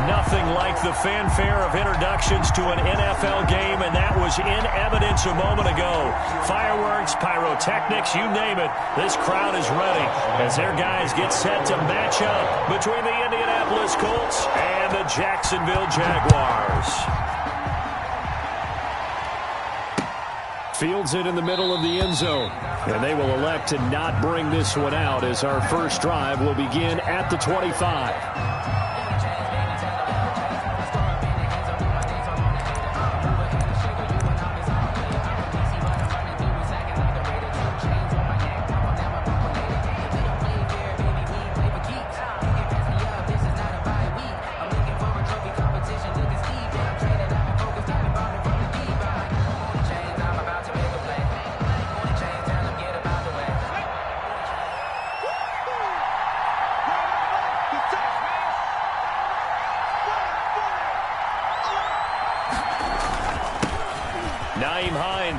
Nothing like the fanfare of introductions to an NFL game, and that was in evidence a moment ago. Fireworks, pyrotechnics, you name it. This crowd is ready as their guys get set to match up between the Indianapolis Colts and the Jacksonville Jaguars. Fields it in the middle of the end zone. And they will elect to not bring this one out as our first drive will begin at the 25.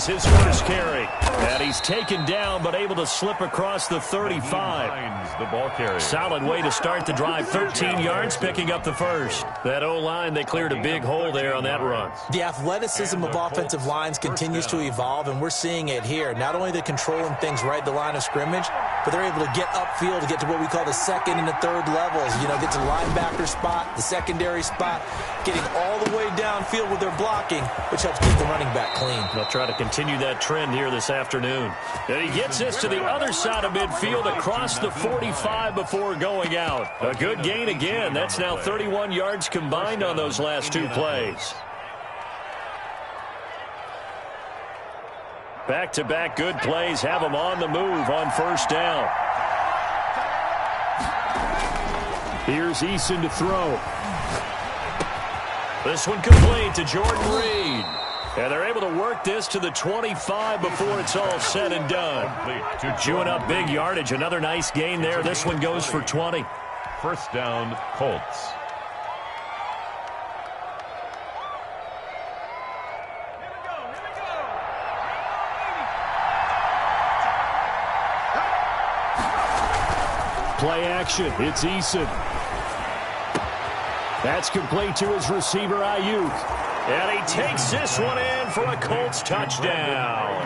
His first carry. And he's taken down, but able to slip across the 35. The ball carrier. Solid way to start the drive. 13 yards, picking up the first. That O-line, they cleared a big hole there on that run. The athleticism of offensive lines continues to evolve, and we're seeing it here. Not only the controlling things right at the line of scrimmage, but they're able to get upfield to get to what we call the second and the third levels. You know, get to the linebacker spot, the secondary spot, getting all the way downfield with their blocking, which helps keep the running back clean. They'll try to continue that trend here this afternoon. And he gets this to the other side of midfield across the 45 before going out. A good gain again. That's now 31 yards combined on those last two plays. Back-to-back good plays have them on the move on first down. Here's Eason to throw. This one complete to Jordan Reed. And they're able to work this to the 25 before it's all said and done. Chewing up big yardage. Another nice gain there. This one goes for 20. First down, Colts. Play action. It's Eason. That's complete to his receiver, Ayuk. And he takes this one in for a Colts touchdown.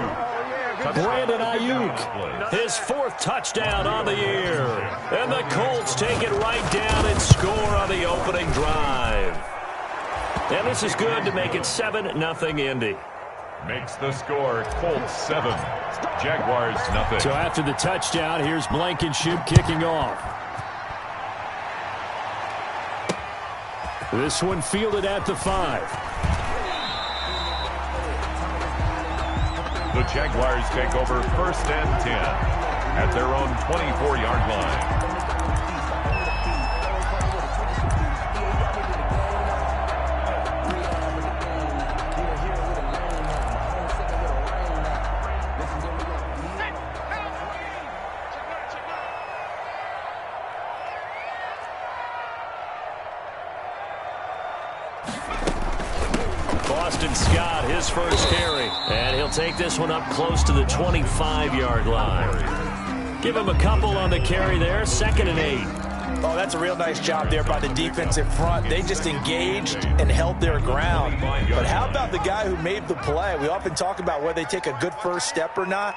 Brandon Ayuk, his fourth touchdown on the year. And the Colts take it right down and score on the opening drive. And this is good to make it 7-0 Indy. Makes the score Colts 7, Jaguars 0. So after the touchdown, here's Blankenship kicking off. This one fielded at the 5. The Jaguars take over first and 10 at their own 24-yard line. Scott, his first carry, and he'll take this one up close to the 25-yard line. Give him a couple on the carry there, 2nd and 8. Oh, that's a real nice job there by the defensive front. They just engaged and held their ground. But how about the guy who made the play? We often talk about whether they take a good first step or not.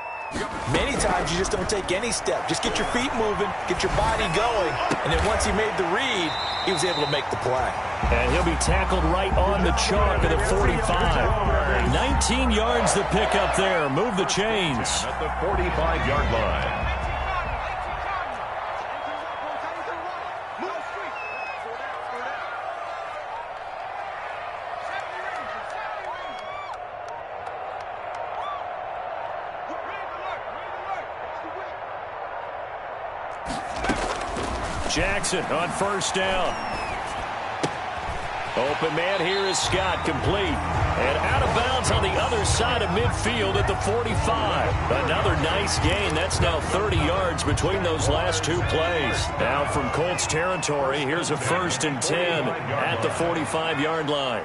Many times you just don't take any step. Just get your feet moving, get your body going, and then once he made the read, he was able to make the play. And he'll be tackled right on the chalk of the 45. 19 yards the pick up there. Move the chains. At the 45-yard line. Jackson on first down. Open man here is Scott, complete. And out of bounds on the other side of midfield at the 45. Another nice gain. That's now 30 yards between those last two plays. Now from Colts territory, here's a 1st and 10 at the 45-yard line.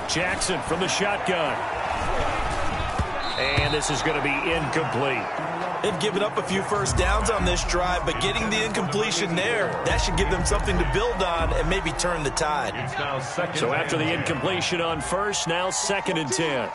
Jackson from the shotgun. And this is going to be incomplete. They've given up a few first downs on this drive, but getting the incompletion there, that should give them something to build on and maybe turn the tide. So after the incompletion on first, now 2nd and 10.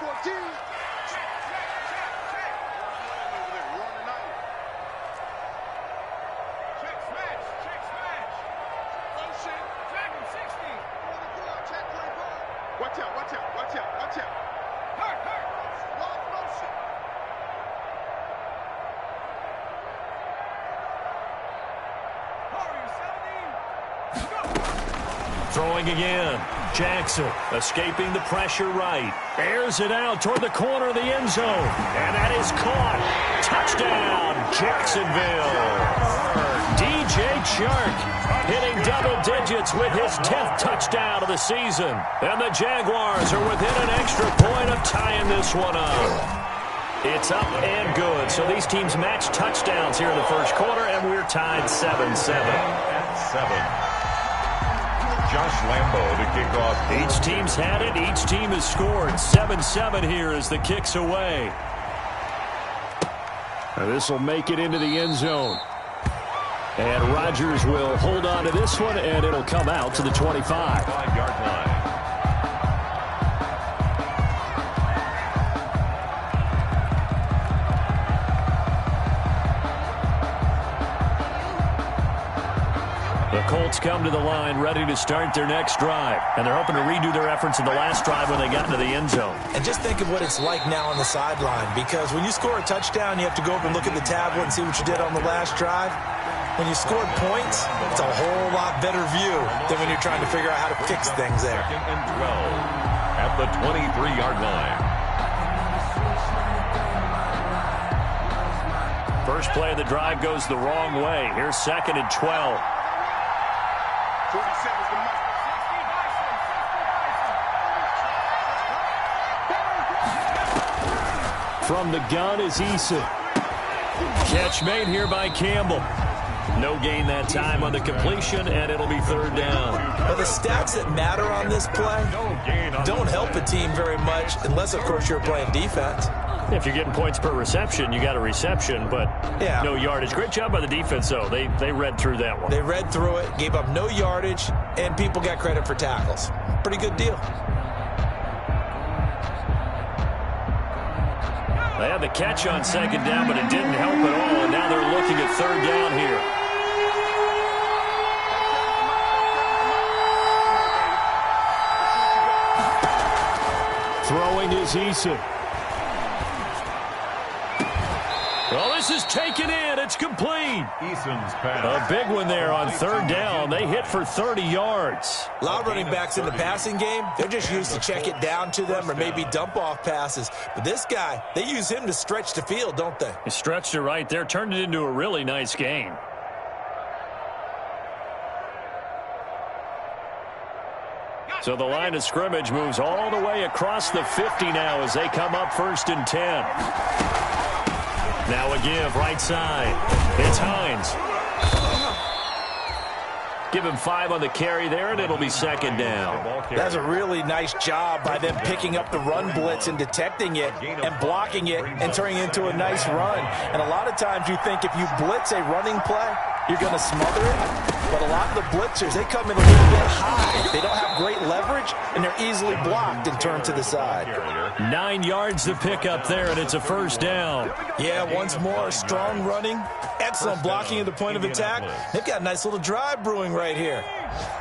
Throwing again. Jackson escaping the pressure right. Airs it out toward the corner of the end zone. And that is caught. Touchdown, Jacksonville. DJ Chark hitting double digits with his 10th touchdown of the season. And the Jaguars are within an extra point of tying this one up. It's up and good. So these teams match touchdowns here in the first quarter, and we're tied 7-7. At 7. Josh Lambo to kick off. Each team's had it. Each team has scored. 7-7 here as the kick's away. This will make it into the end zone. And Rodgers will hold on to this one, and it'll come out to the 25. 5-yard line. The Colts come to the line ready to start their next drive. And they're hoping to redo their efforts in the last drive when they got into the end zone. And just think of what it's like now on the sideline, because when you score a touchdown, you have to go over and look at the tablet and see what you did on the last drive. When you scored points, it's a whole lot better view than when you're trying to figure out how to fix things there. 2nd and 12 at the 23-yard line. First play of the drive goes the wrong way. Here's 2nd and 12. From the gun is Eason. Catch made here by Campbell. No gain that time on the completion, and it'll be 3rd down. But the stats that matter on this play don't help a team very much unless, of course, you're playing defense. If you're getting points per reception, you got a reception, but no yardage. Great job by the defense, though. They read through that one. They read through it, gave up no yardage, and people got credit for tackles. Pretty good deal. They had the catch on 2nd down, but it didn't help at all, and now they're looking at 3rd down here. Throwing is Eason. Well, this is taken in. It's complete. Eason's pass. A big one there on 3rd down. They hit for 30 yards. A lot of running backs in the passing game, they're just used to check it down to them or maybe dump off passes. But this guy, they use him to stretch the field, don't they? He stretched it right there, turned it into a really nice gain. So the line of scrimmage moves all the way across the 50 now as they come up 1st and 10. Now a give right side. It's Hines. Give him 5 on the carry there, and it'll be 2nd down. That's a really nice job by them picking up the run blitz and detecting it and blocking it and turning it into a nice run. And a lot of times you think if you blitz a running play, you're going to smother it. But a lot of the blitzers, they come in a little bit high. They don't have great leverage, and they're easily blocked and turned to the side. 9 yards to pick up there, and it's a 1st down. Yeah, once more, strong running, excellent blocking at the point of attack. They've got a nice little drive brewing right here.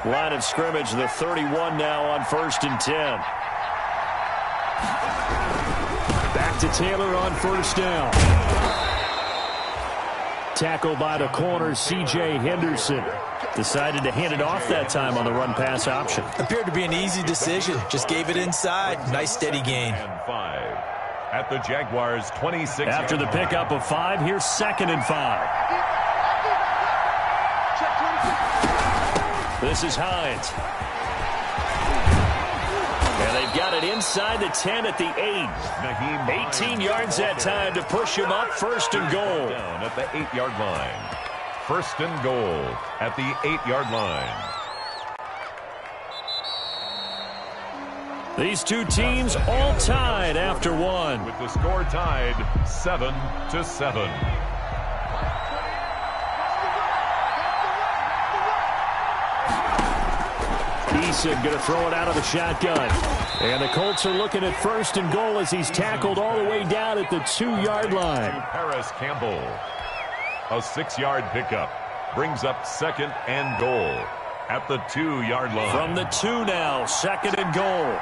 Line of scrimmage, the 31 now on 1st and 10. Back to Taylor on 1st down. Tackled by the corner, C.J. Henderson. Decided to hand it off that time on the run-pass option. Appeared to be an easy decision. Just gave it inside. Nice steady gain. And 5 at the Jaguars' 26. After the pickup of 5, here's 2nd and 5. This is Hines. And they've got it inside the 10 at the 8. 18 yards that time to push him up 1st and goal. Down at the 8-yard line. 1st and goal at the 8-yard line. These two teams all tied after one. With the score tied 7-7. Eason going to throw it out of the shotgun. And the Colts are looking at 1st and goal as he's tackled all the way down at the 2-yard line. Paris Campbell. A 6-yard pickup brings up 2nd and goal at the 2-yard line. From the 2 now, 2nd and goal.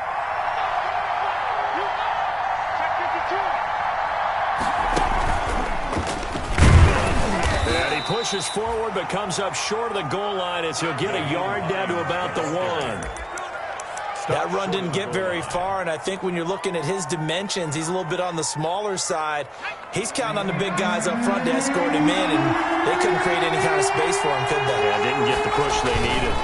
And he pushes forward but comes up short of the goal line as he'll get a yard down to about the 1. That run didn't get very far, and I think when you're looking at his dimensions, he's a little bit on the smaller side. He's counting on the big guys up front to escort him in, and they couldn't create any kind of space for him, could they? Yeah, didn't get the push they needed.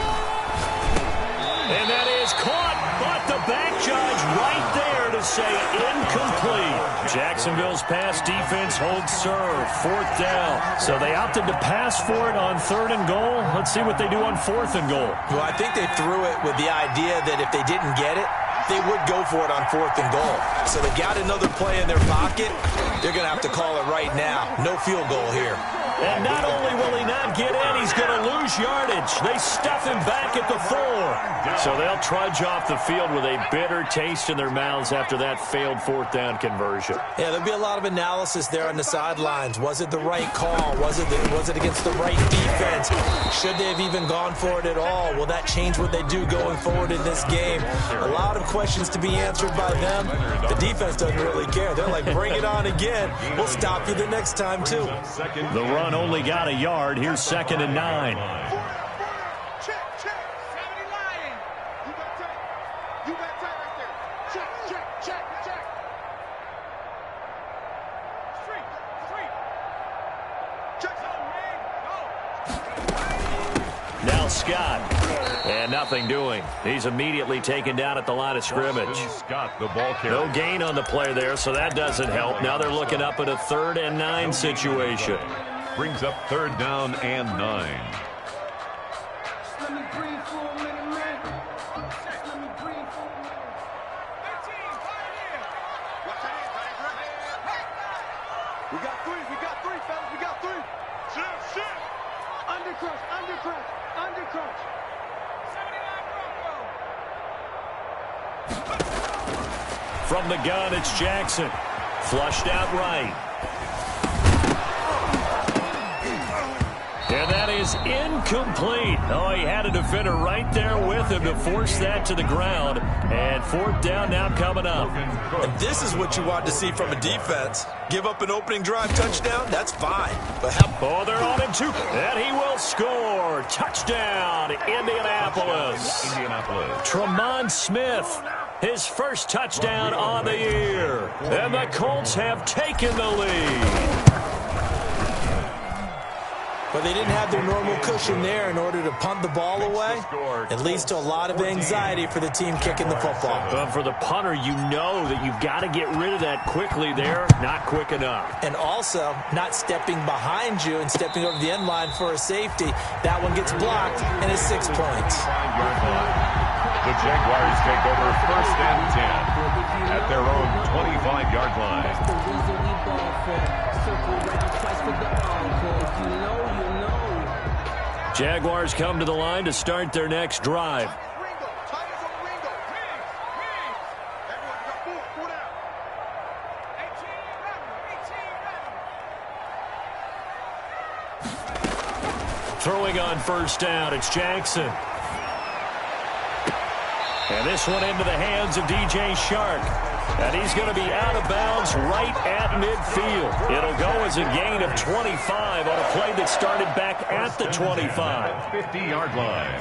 And that is caught, but the back judge right there to say incomplete. Jacksonville's pass defense holds serve, 4th down. So they opted to pass for it on 3rd and goal. Let's see what they do on 4th and goal. Well, I think they threw it with the idea that if they didn't get it, they would go for it on 4th and goal. So they got another play in their pocket. They're going to have to call it right now. No field goal here. And not only will he not get in, he's going to lose yardage. They stuff him back at the 4. So they'll trudge off the field with a bitter taste in their mouths after that failed 4th down conversion. Yeah, there'll be a lot of analysis there on the sidelines. Was it the right call? Was it against the right defense? Should they have even gone for it at all? Will that change what they do going forward in this game? A lot of questions to be answered by them. The defense doesn't really care. They're like, bring it on again. We'll stop you the next time, too. The run only got a yard. Here's 2nd and 9. Now Scott. And nothing doing. He's immediately taken down at the line of scrimmage. Scott, the ball carrier. No gain on the play there, so that doesn't help. Now they're looking up at a 3rd and 9 situation. Brings up 3rd down and 9. We got 3, fellas, we got 3. Shit. Undercrunch. 79 Bronco. From the gun, it's Jackson. Flushed out right. And that is incomplete. Oh, he had a defender right there with him to force that to the ground. And 4th down now coming up. And this is what you want to see from a defense. Give up an opening drive touchdown, that's fine. But oh, they're on him too. And he will score. Touchdown, Indianapolis. Tremont Smith, his first touchdown on the year. And the Colts have taken the lead. But they didn't have their normal cushion there in order to punt the ball away. It leads to a lot of anxiety for the team kicking the football. But for the punter, you know that you've got to get rid of that quickly there. Not quick enough. And also, not stepping behind you and stepping over the end line for a safety. That one gets blocked, and it's 6 points. The Jaguars take over 1st and 10 at their own 25-yard line. Jaguars come to the line to start their next drive. Throwing on 1st down, it's Jackson. And this one into the hands of DJ Shark. And he's going to be out of bounds right at midfield. It'll go as a gain of 25 on a play that started back at the 25. 50-yard line.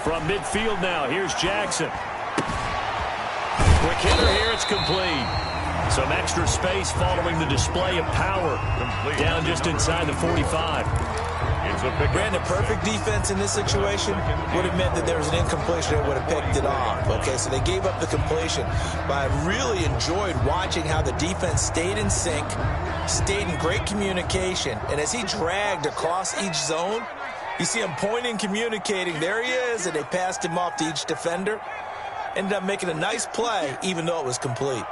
From midfield now, here's Jackson. Quick hitter here, it's complete. Some extra space following the display of power. Down just inside the 45. Brandon, perfect defense in this situation would have meant that there was an incompletion that would have picked it off. Okay, so they gave up the completion. But I really enjoyed watching how the defense stayed in sync, stayed in great communication, and as he dragged across each zone, you see him pointing, communicating. There he is, and they passed him off to each defender. Ended up making a nice play, even though it was complete.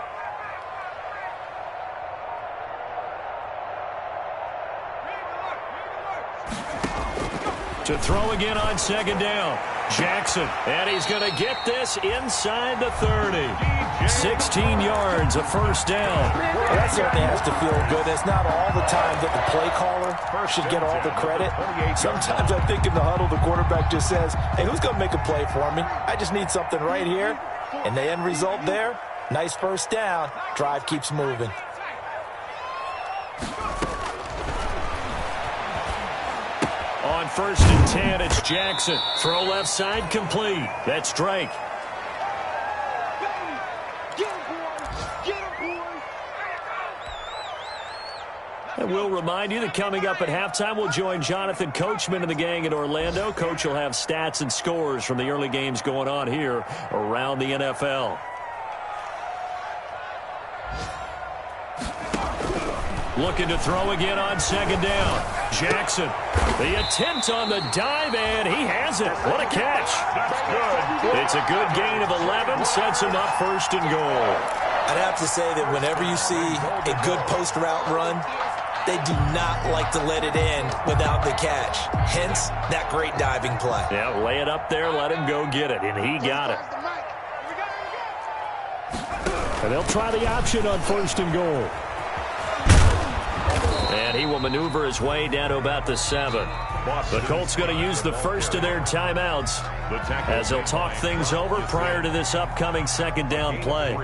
To throw again on second down. Jackson, and he's going to get this inside the 30. 16 yards, a first down. Well, that certainly has to feel good. It's not all the time that the play caller should get all the credit. Sometimes I think in the huddle, the quarterback just says, hey, who's going to make a play for me? I just need something right here. And the end result there, nice first down. Drive keeps moving. On 1st and 10, it's Jackson. Throw left side, complete. That's Drake. And we'll remind you that coming up at halftime, we'll join Jonathan Coachman and the gang in Orlando. Coach will have stats and scores from the early games going on here around the NFL. Looking to throw again on second down. Jackson, the attempt on the dive, and he has it. What a catch. That's good. It's a good gain of 11, sets him up 1st and goal. I'd have to say that whenever you see a good post route run, they do not like to let it in without the catch. Hence, that great diving play. Yeah, lay it up there, let him go get it, and he got it. And they'll try the option on 1st and goal. And he will maneuver his way down to about the 7. The Colts going to use the first of their timeouts as they'll talk things over prior to this upcoming second down play.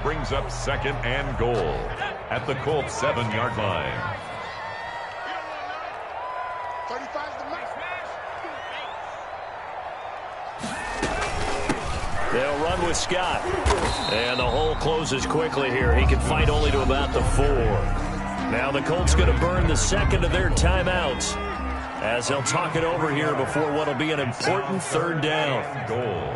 Brings up 2nd and goal at the Colts 7-yard line. They'll run with Scott. And the hole closes quickly here. He can fight only to about the 4. Now the Colts going to burn the second of their timeouts as they'll talk it over here before what will be an important 3rd down. Goal.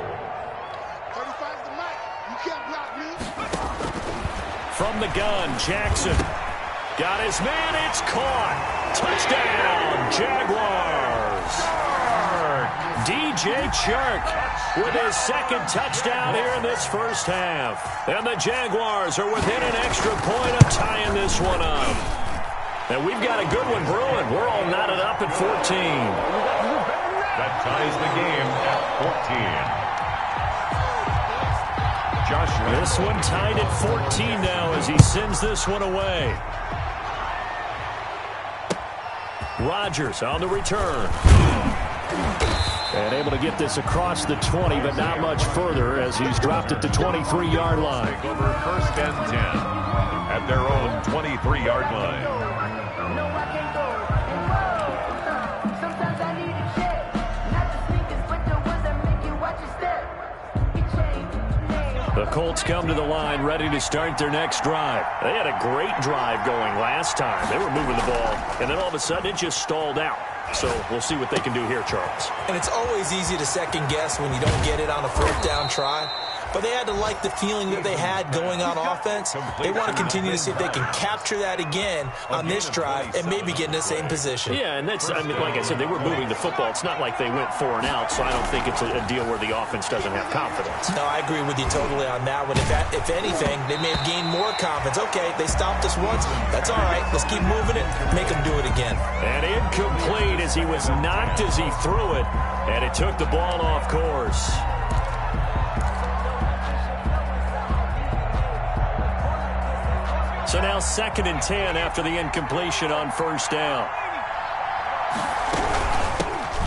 From the gun, Jackson got his man. It's caught. Touchdown, Jaguars. DJ Chark with his 2nd touchdown here in this first half. And the Jaguars are within an extra point of tying this one up. And we've got a good one brewing. We're all knotted up at 14. That ties the game at 14. Joshua. This one tied at 14 now as he sends this one away. Rodgers on the return. And able to get this across the 20, but not much further as he's dropped it to 23-yard line. Take over 1st and 10 at their own 23-yard line. The Colts come to the line ready to start their next drive. They had a great drive going last time. They were moving the ball, and then all of a sudden it just stalled out. So we'll see what they can do here, Charles. And it's always easy to second guess when you don't get it on a 4th down try. But they had to like the feeling that they had going on offense. They want to continue to see if they can capture that again on this drive and maybe get in the same position. Yeah, and that's, I mean, like I said, they were moving the football. It's not like they went 4 and out, so I don't think it's a deal where the offense doesn't have confidence. No, I agree with you totally on that one. If anything, they may have gained more confidence. Okay, they stopped us once. That's all right. Let's keep moving it. Make them do it again. And incomplete as he was knocked as he threw it, and it took the ball off course. So now 2nd and 10 after the incompletion on 1st down.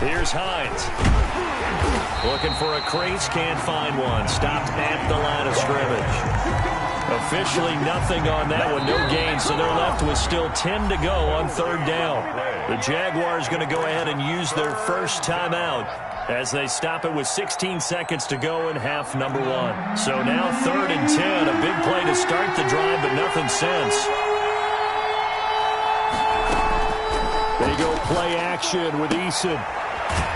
Here's Hines. Looking for a crease, can't find one. Stopped at the line of scrimmage. Officially nothing on that one, no gain, so they're left with still 10 to go on 3rd down. The Jaguars going to go ahead and use their first timeout as they stop it with 16 seconds to go in half number 1. So now 3rd and 10, a big play to start the drive, but nothing since. They go play action with Eason.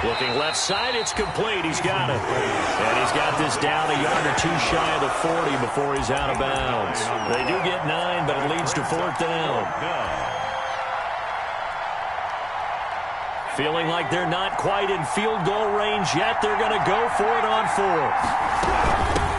Looking left side, it's complete. He's got it. And he's got this down a yard or two shy of the 40 before he's out of bounds. They do get 9, but it leads to 4th down. Feeling like they're not quite in field goal range yet. They're going to go for it on 4th.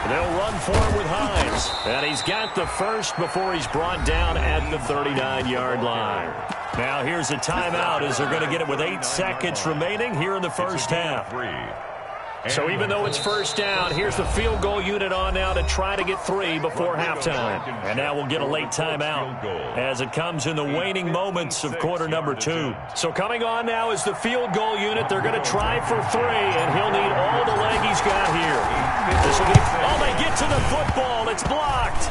They'll run for it with Hines. And he's got the first before he's brought down at the 39-yard line. Now here's a timeout as they're going to get it with 8 seconds remaining here in the first half. So even though it's first down, here's the field goal unit on now to try to get 3 before halftime. And now we'll get a late timeout as it comes in the waning moments of quarter number 2. So coming on now is the field goal unit. They're going to try for 3, and he'll need all the leg he's got here. This will be, oh, they get to the football. It's blocked.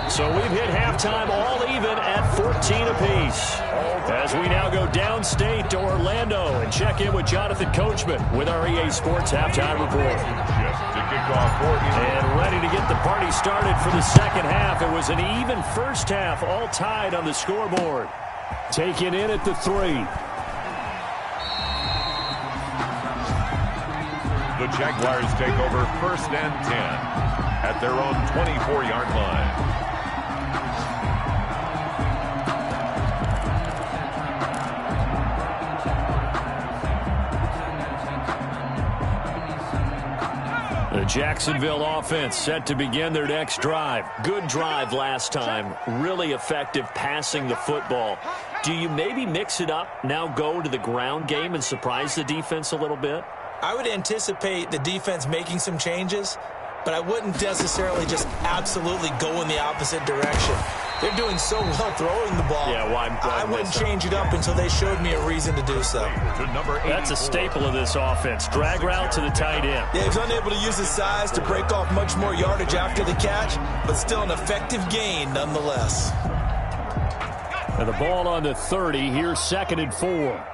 So we've hit halftime all even at 14 apiece. As we now go downstate to Orlando and check in with Jonathan Coachman with our EA Sports Halftime Report. And ready to get the party started for the second half. It was an even first half, all tied on the scoreboard. Taken in at the 3. The Jaguars take over 1st and 10 at their own 24-yard line. The Jacksonville offense set to begin their next drive. Good drive last time. Really effective passing the football. Do you maybe mix it up, now go to the ground game and surprise the defense a little bit? I would anticipate the defense making some changes, but I wouldn't necessarily just absolutely go in the opposite direction. They're doing so well throwing the ball. Yeah, I wouldn't change it up until they showed me a reason to do so. That's a staple of this offense. Drag route to the tight end. Yeah, he was unable to use his size to break off much more yardage after the catch, but still an effective gain nonetheless. And the ball on the 30. Here's 2nd and 4.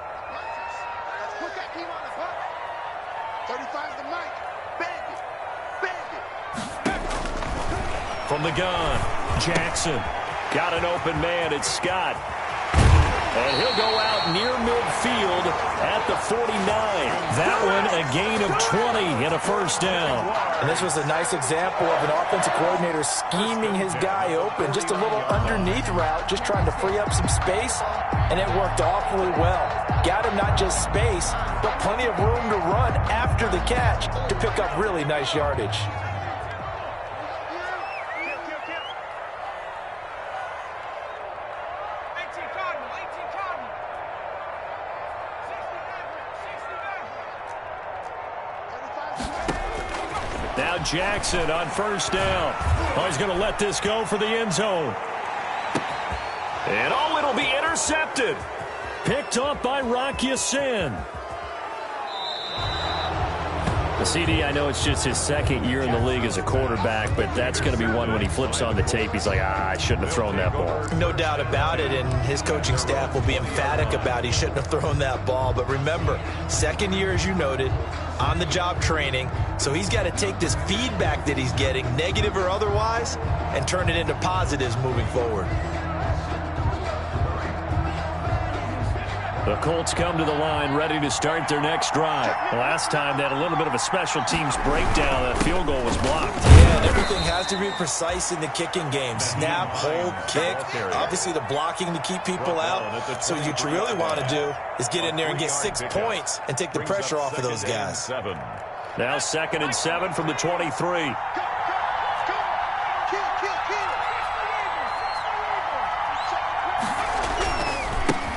From the gun, Jackson. Got an open man. It's Scott. And he'll go out near midfield at the 49. That one a gain of 20 and a first down. And this was a nice example of an offensive coordinator scheming his guy open. Just a little underneath route, just trying to free up some space. And it worked awfully well. Got him not just space, but plenty of room to run after the catch to pick up really nice yardage. Now Jackson on first down. Oh, he's going to let this go for the end zone. And oh, it'll be intercepted. Picked up by Rock Ya-Sin. The CD, I know it's just his 2nd year in the league as a quarterback, but that's going to be one when he flips on the tape. He's like, I shouldn't have thrown that ball. No doubt about it, and his coaching staff will be emphatic about he shouldn't have thrown that ball. But remember, 2nd year, as you noted, on-the-job training, so he's got to take this feedback that he's getting, negative or otherwise, and turn it into positives moving forward. The Colts come to the line ready to start their next drive. Last time they had a little bit of a special teams breakdown. That field goal was blocked. Yeah, and everything has to be precise in the kicking game. Snap, hold, kick. Obviously the blocking to keep people out. So what you really want to do is get in there and get 6 points and take the pressure off of those guys. Now 2nd and 7 from the 23.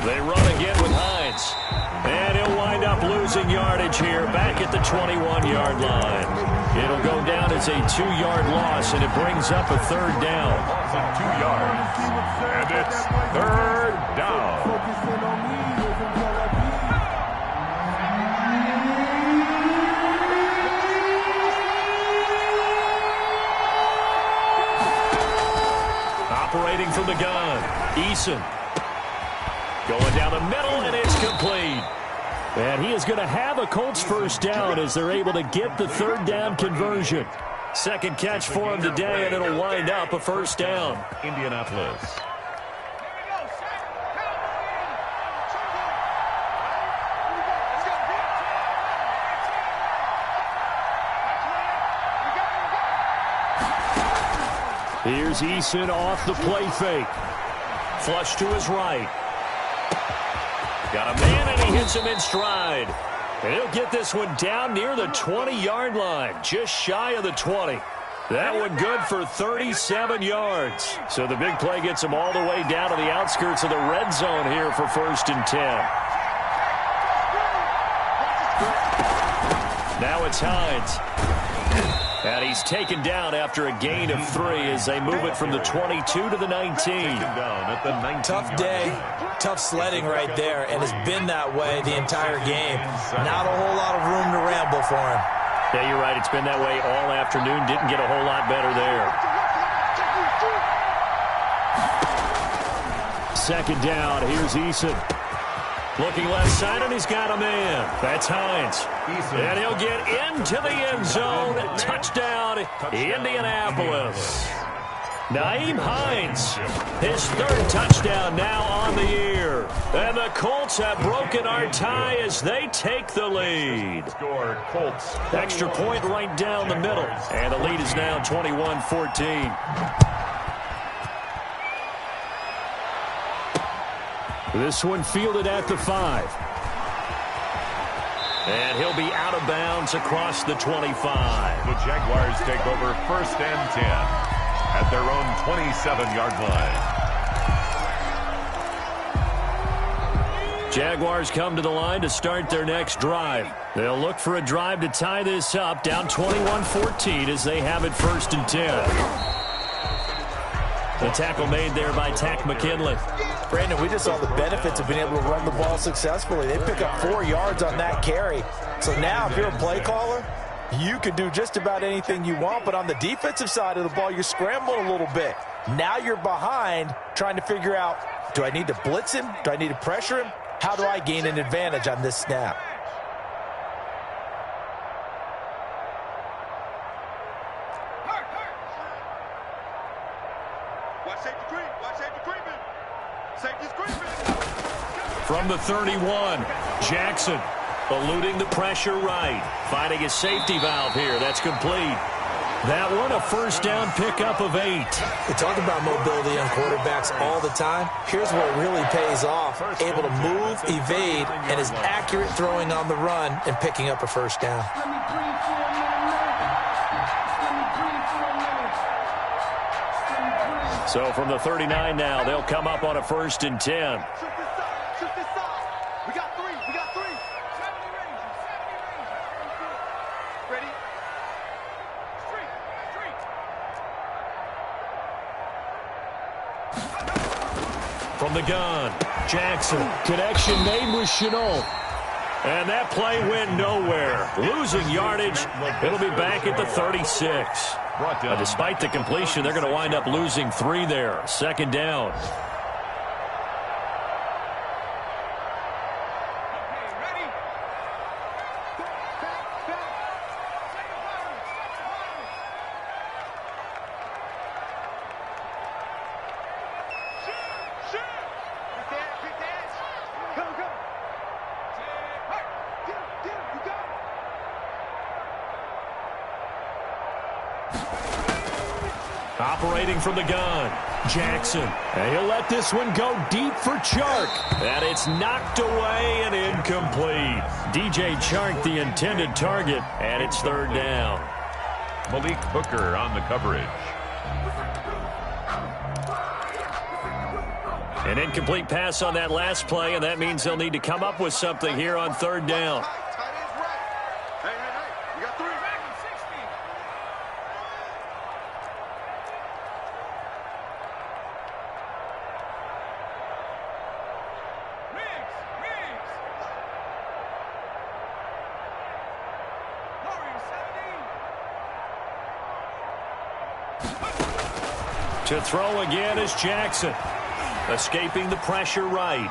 They run again with Hines. And he'll wind up losing yardage here back at the 21-yard line. It'll go down as a 2-yard loss, and it brings up a 3rd down. 2 yards. And it's 3rd down. Operating from the gun, Eason. Going down the middle, and it's complete. And he is going to have a Colts first down as they're able to get the 3rd down conversion. Second catch for him today, and it'll wind up a first down. Indianapolis. Here's Eason off the play fake. Flush to his right. Got a man, and he hits him in stride. And he'll get this one down near the 20-yard line, just shy of the 20. That one good for 37 yards. So the big play gets him all the way down to the outskirts of the red zone here for 1st and 10. Now it's Hines. And he's taken down after a gain of 3 as they move it from the 22 to the 19. Tough day, tough sledding right there, and it's been that way the entire game. Not a whole lot of room to ramble for him. Yeah, you're right. It's been that way all afternoon. Didn't get a whole lot better there. Second down. Here's Eason. Looking left side, and he's got a man. That's Hines. And he'll get into the end zone. Touchdown, Indianapolis. Naeem Hines, his 3rd touchdown now on the year. And the Colts have broken our tie as they take the lead. Extra point right down the middle. And the lead is now 21-14. This one fielded at the 5. And he'll be out of bounds across the 25. The Jaguars take over 1st and 10 at their own 27-yard line. Jaguars come to the line to start their next drive. They'll look for a drive to tie this up, down 21-14 as they have it 1st and 10. The tackle made there by Tack McKinley. Brandon, we just saw the benefits of being able to run the ball successfully. They pick up 4 yards on that carry. So now if you're a play caller, you can do just about anything you want. But on the defensive side of the ball, you're scrambling a little bit. Now you're behind trying to figure out, do I need to blitz him? Do I need to pressure him? How do I gain an advantage on this snap? From the 31, Jackson eluding the pressure right. Finding his safety valve here. That's complete. That one, a first down pickup of 8. We talk about mobility on quarterbacks all the time. Here's where it really pays off. Able to move, evade, and is accurate throwing on the run and picking up a first down. So from the 39 now, they'll come up on a 1st and 10. We got 3. Ready? From the gun, Jackson. Connection made with Chenault. And that play went nowhere. Losing yardage. It'll be back at the 36. Despite the completion, they're going to wind up losing 3 there. 2nd down. Operating from the gun, Jackson. And he'll let this one go deep for Chark. And it's knocked away and incomplete. DJ Chark, the intended target, and it's 3rd down. Malik Hooker on the coverage. An incomplete pass on that last play, and that means they'll need to come up with something here on 3rd down. To throw again is Jackson. Escaping the pressure right.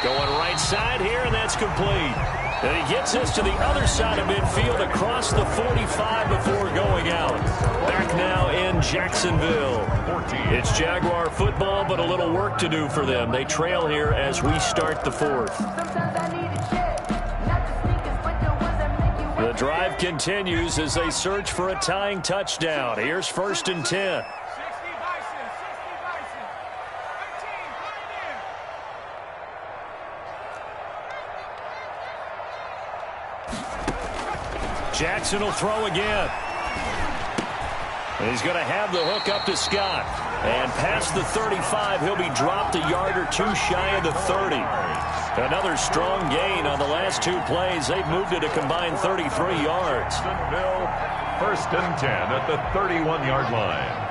Going right side here, and that's complete. And he gets this to the other side of midfield across the 45 before going out. Back now in Jacksonville. It's Jaguar football, but a little work to do for them. They trail here as we start the fourth. The drive continues as they search for a tying touchdown. Here's 1st and 10. Jackson will throw again. And he's going to have the hook up to Scott. And past the 35, he'll be dropped a yard or two shy of the 30. Another strong gain on the last two plays. They've moved it a combined 33 yards. 1st and 10 at the 31-yard line.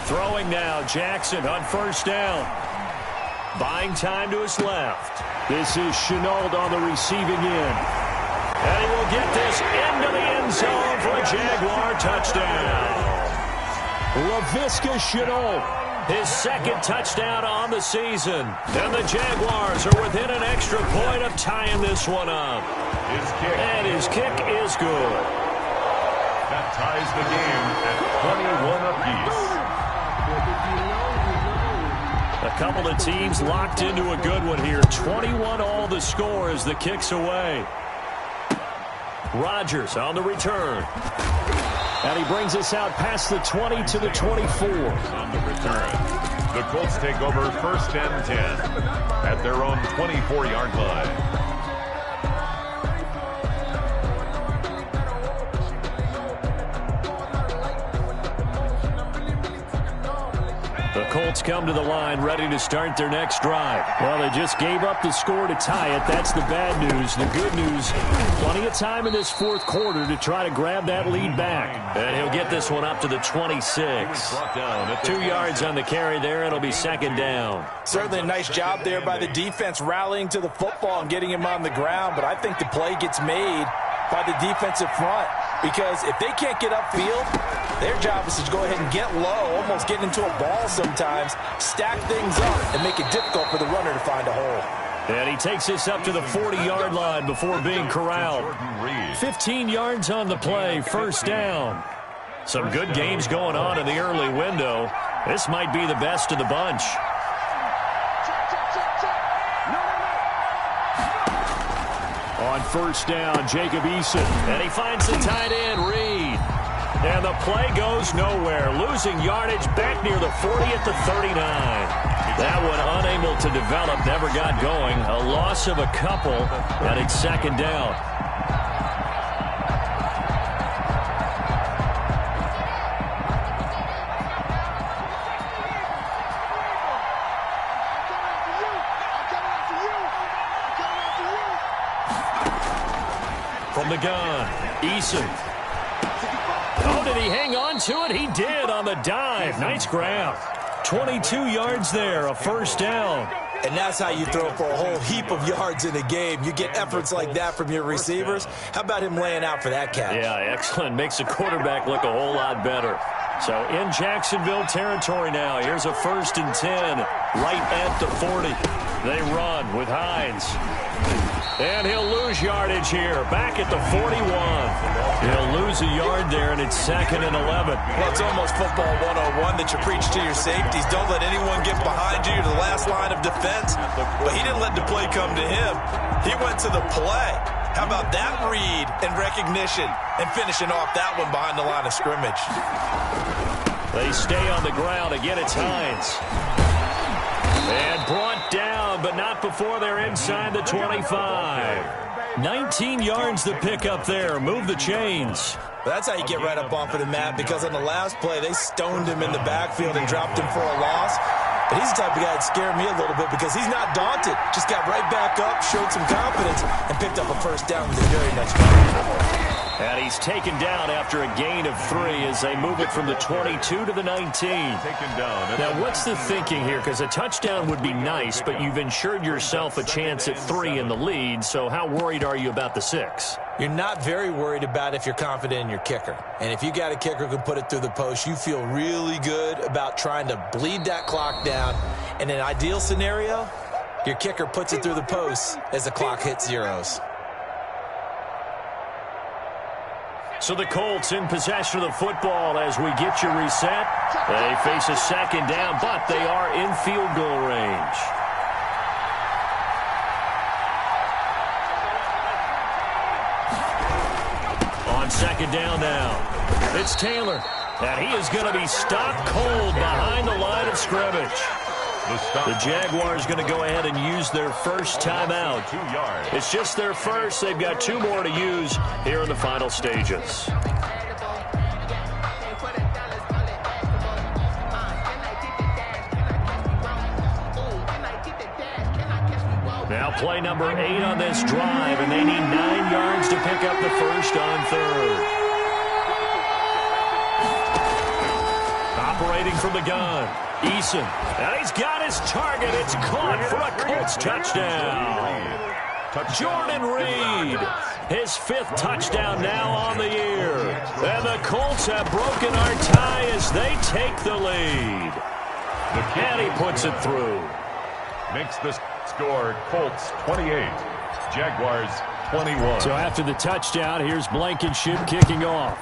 Throwing now, Jackson on 1st down. Buying time to his left. This is Chenault on the receiving end. And he will get this into the end zone for a Jaguar touchdown. Laviska Chenault, his 2nd touchdown on the season. And the Jaguars are within an extra point of tying this one up. And his kick is good. That ties the game at 21 apiece. A couple of teams locked into a good one here. 21 all the score as the kick's away. Rodgers on the return. And he brings us out past the 20 to the 24. On the return, the Colts take over 1st and 10 at their own 24-yard line. The Colts come to the line ready to start their next drive. Well, they just gave up the score to tie it. That's the bad news. The good news, plenty of time in this 4th quarter to try to grab that lead back. And he'll get this one up to the 26. 2 yards on the carry there. It'll be 2nd down. Certainly a nice job there by the defense rallying to the football and getting him on the ground. But I think the play gets made by the defensive front. Because if they can't get upfield, their job is to go ahead and get low, almost get into a ball sometimes, stack things up, and make it difficult for the runner to find a hole. And he takes this up to the 40-yard line before being corralled. 15 yards on the play, 1st down. Some good games going on in the early window. This might be the best of the bunch. On 1st down, Jacob Eason. And he finds the tight end, Reed. And the play goes nowhere. Losing yardage back near the 40 at the 39. That one unable to develop, never got going. A loss of a couple, and it's 2nd down. From the gun, Eason. Oh, did he hang on to it? He did on the dive. Nice grab. 22 yards there, a 1st down. And that's how you throw for a whole heap of yards in a game. You get efforts like that from your receivers. How about him laying out for that catch? Yeah, excellent. Makes the quarterback look a whole lot better. So in Jacksonville territory now. Here's a 1st and 10 right at the 40. They run with Hines. And he'll lose yardage here, back at the 41. He'll lose a yard there, and it's 2nd and 11. Well, it's almost football 101 that you preach to your safeties. Don't let anyone get behind you to the last line of defense. But he didn't let the play come to him. He went to the play. How about that read and recognition and finishing off that one behind the line of scrimmage? They stay on the ground. Again, it's Hines. And brought down, but not before they're inside the 25. 19 yards to pick up there. Move the chains. That's how you get right up off of the mat, because on the last play, they stoned him in the backfield and dropped him for a loss. But he's the type of guy that scared me a little bit because he's not daunted. Just got right back up, showed some confidence, and picked up a 1st down with the very next play. And he's taken down after a gain of 3 as they move it from the 22 to the 19. Now, what's the thinking here? Because a touchdown would be nice, but you've ensured yourself a chance at 3 in the lead, so how worried are you about the 6? You're not very worried about if you're confident in your kicker. And if you got a kicker who can put it through the post, you feel really good about trying to bleed that clock down. In an ideal scenario, your kicker puts it through the post as the clock hits zeros. So the Colts in possession of the football as we get you reset. They face a second down, but they are in field goal range. On second down now, it's Taylor, and he is going to be stopped cold behind the line of scrimmage. The Jaguars going to go ahead and use their first timeout. 2 yards. It's just their first. They've got 2 more to use here in the final stages. Now play number 8 on this drive, and they need 9 yards to pick up the first on third. Operating from the gun, Eason. And he's got his target. It's caught for a Colts touchdown. Jordan Reed, his 5th touchdown now on the year. And the Colts have broken our tie as they take the lead. And he puts it through. Makes the score Colts 28, Jaguars 21. So after the touchdown, here's Blankenship kicking off.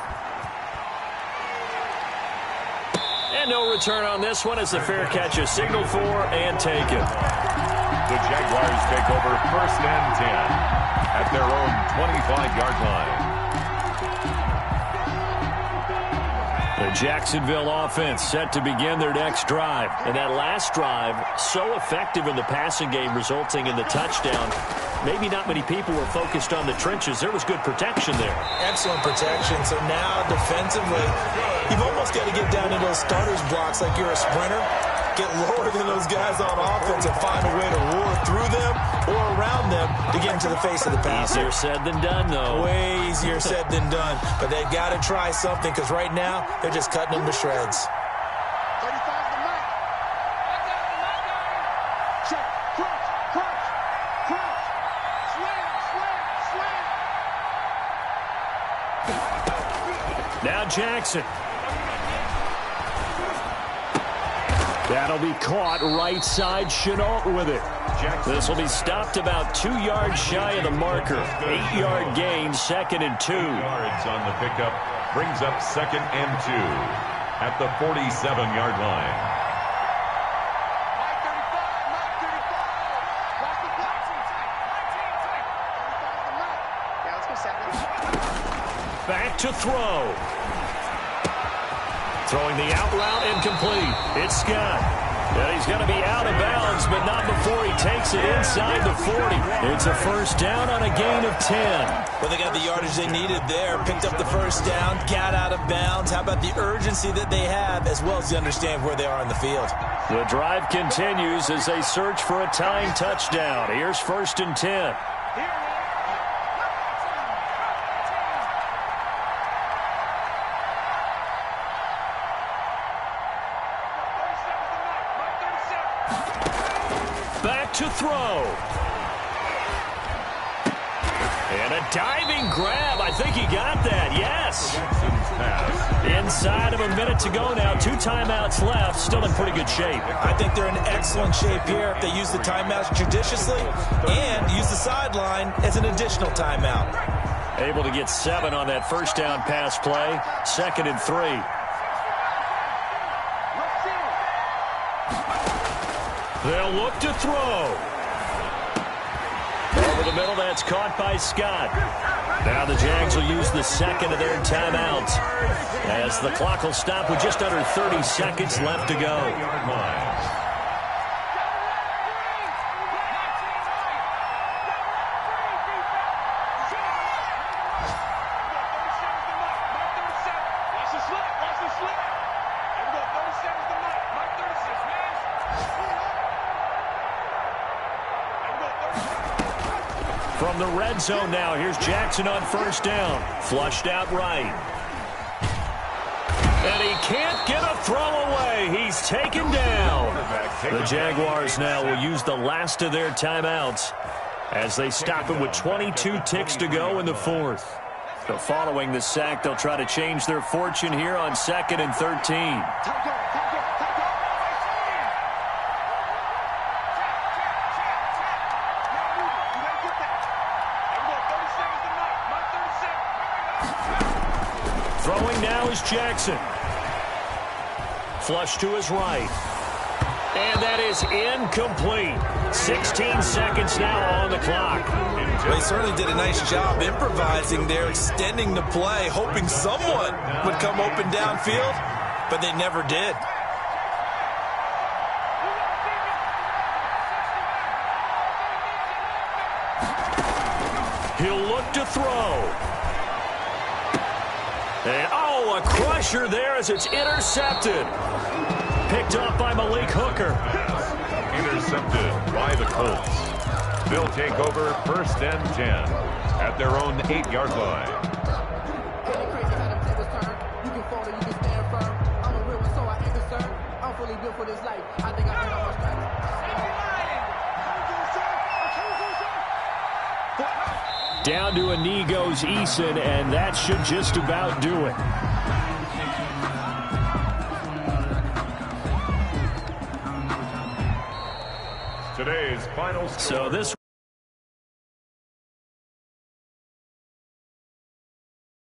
And no return on this one as the fair catch is signaled for and taken. The Jaguars take over first and 10 at their own 25-yard line. The Jacksonville offense set to begin their next drive. And that last drive, so effective in the passing game, resulting in the touchdown. Maybe not many people were focused on the trenches. There was good protection there. Excellent protection. So now defensively, you've almost got to get down into those starters blocks like you're a sprinter. Get lower than those guys on offense and find a way to roar through them or around them to get into the face of the passer. Easier said than done, though. Way easier said than done. But they've got to try something because right now they're just cutting them to shreds. 35 the mic. Check. Crunch. Swing. Now Jackson. That'll be caught right side. Chenault with it. This will be stopped about 2 yards shy of the marker. 8-yard gain, 2nd and 2. Yards on the pickup brings up 2nd and 2 at the 47-yard line. Back to throw. Throwing the out route incomplete. It's Scott. And he's going to be out of bounds, but not before he takes it inside the 40. It's a first down on a gain of 10. Well, they got the yardage they needed there. Picked up the first down, got out of bounds. How about the urgency that they have, as well as they understand where they are on the field? The drive continues as they search for a tying touchdown. Here's 1st and 10. To throw. And a diving grab. I think he got that. Yes. Inside of a minute to go now. 2 timeouts left. Still in pretty good shape. I think they're in excellent shape here if they use the timeouts judiciously and use the sideline as an additional timeout. Able to get 7 on that first down pass play. 2nd and 3. They'll look to throw. Over the middle, that's caught by Scott. Now the Jags will use the 2nd of their timeouts as the clock will stop with just under 30 seconds left to go. From the red zone now, here's Jackson on first down. Flushed out right. And he can't get a throw away. He's taken down. The Jaguars now will use the last of their timeouts as they stop it with 22 ticks to go in the fourth. So following the sack, they'll try to change their fortune here on 2nd and 13. Throwing now is Jackson. Flush to his right. And that is incomplete. 16 seconds now on the clock. They certainly did a nice job improvising there, extending the play, hoping someone would come open downfield, but they never did. He'll look to throw. And, oh, a crusher there as it's intercepted. Picked up by Malik Hooker. Intercepted by the Colts. They'll take over 1st and 10 at their own 8-yard line. Down to a knee goes Eason, and that should just about do it. Today's final score. So this